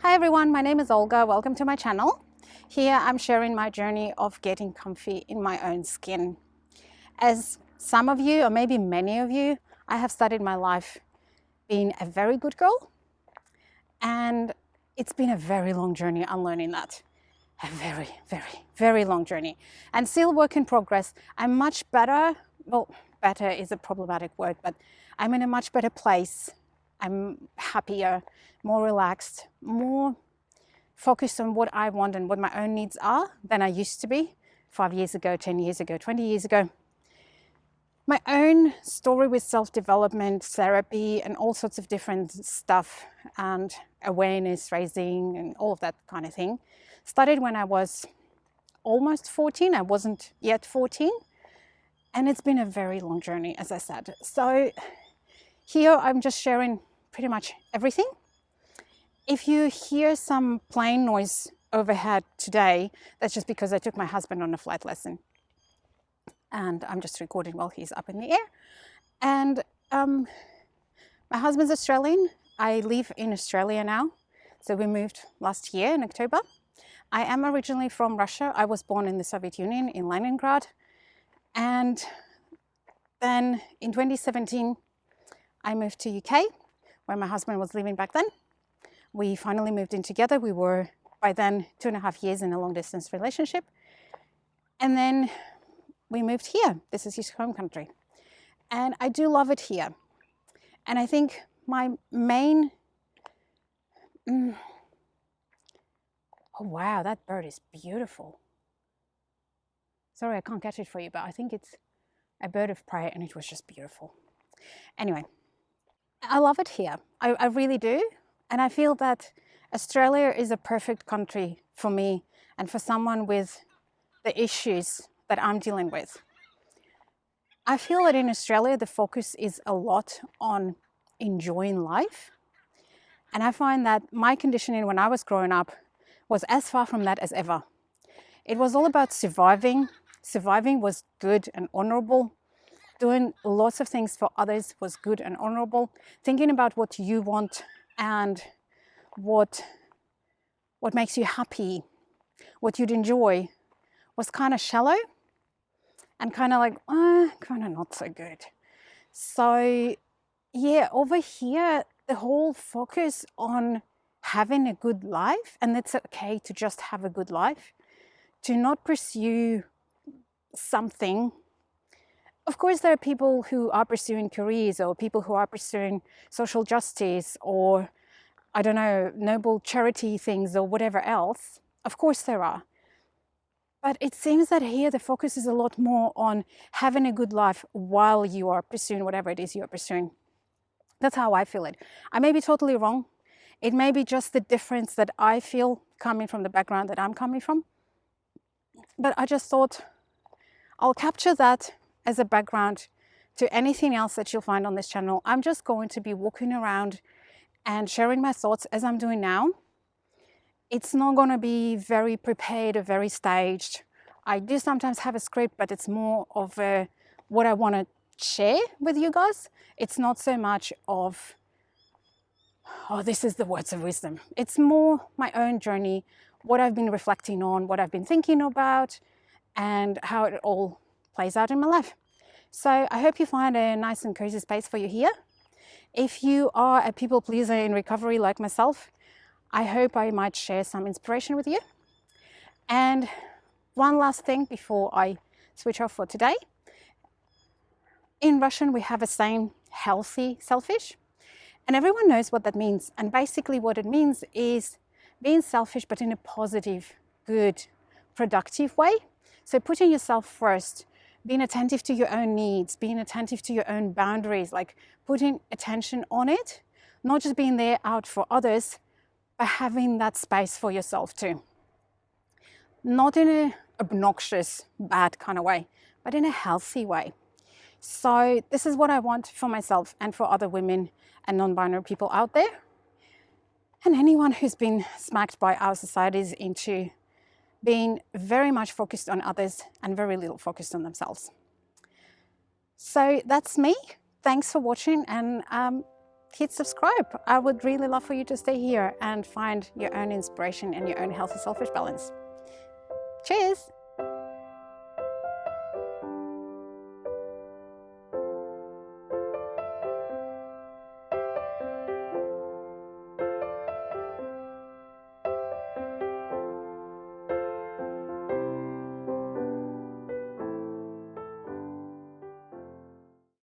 Hi everyone, my name is Olga. Welcome to my channel. Here I'm sharing my journey of getting comfy in my own skin. As some of you, or maybe many of you, I have started my life being a very good girl, and it's been a very long journey unlearning that. A very, very, very long journey, and still work in progress. I'm much better. Well, better is a problematic word, but I'm in a much better place. I'm happier, more relaxed, more focused on what I want and what my own needs are than I used to be 5 years ago, 10 years ago, 20 years ago. My own story with self-development, therapy, and all sorts of different stuff, and awareness raising and all of that kind of thing, started when I was almost 14. I wasn't yet 14. And it's been a very long journey, as I said. So here I'm just sharing pretty much everything. If you hear some plane noise overhead today, that's just because I took my husband on a flight lesson. And I'm just recording while he's up in the air. And my husband's Australian. I live in Australia now. So we moved last year in October. I am originally from Russia. I was born in the Soviet Union in Leningrad. And then in 2017, I moved to UK, where my husband was living back then. We finally moved in together. We were by then 2.5 years in a long distance relationship. And then we moved here. This is his home country. And I do love it here. And I think my main, oh wow, that bird is beautiful. Sorry, I can't catch it for you, but I think it's a bird of prey and it was just beautiful. Anyway, I love it here. I really do. And I feel that Australia is a perfect country for me and for someone with the issues that I'm dealing with. I feel that in Australia, the focus is a lot on enjoying life. And I find that my conditioning when I was growing up was as far from that as ever. It was all about surviving. Surviving was good and honorable. Doing lots of things for others was good and honorable. Thinking about what you want and what makes you happy, what you'd enjoy, was kind of shallow and kind of like, kind of not so good. So yeah, over here, the whole focus on having a good life, and it's okay to just have a good life, to not pursue something. Of course, there are people who are pursuing careers or people who are pursuing social justice or, I don't know, noble charity things or whatever else. Of course there are. But it seems that here the focus is a lot more on having a good life while you are pursuing whatever it is you are pursuing. That's how I feel it. I may be totally wrong. It may be just the difference that I feel coming from the background that I'm coming from. But I just thought I'll capture that as a background to anything else that you'll find on this channel. I'm just going to be walking around and sharing my thoughts as I'm doing now. It's not going to be very prepared or very staged. I do sometimes have a script, but it's more of what I want to share with you guys. It's not so much of, oh, this is the words of wisdom. It's more my own journey, what I've been reflecting on, what I've been thinking about, and how it all plays out in my life. So I hope you find a nice and cozy space for you here. If you are a people pleaser in recovery like myself, I hope I might share some inspiration with you. And one last thing before I switch off for today. In Russian, we have a saying, healthy selfish. And everyone knows what that means. And basically what it means is being selfish, but in a positive, good, productive way. So putting yourself first, being attentive to your own needs, being attentive to your own boundaries, like putting attention on it, not just being there out for others, but having that space for yourself too. Not in an obnoxious, bad kind of way, but in a healthy way. So this is what I want for myself and for other women and non-binary people out there. And anyone who's been smacked by our societies into being very much focused on others and very little focused on themselves. So that's me. Thanks for watching, and hit subscribe. I would really love for you to stay here and find your own inspiration and your own healthy selfish balance. Cheers!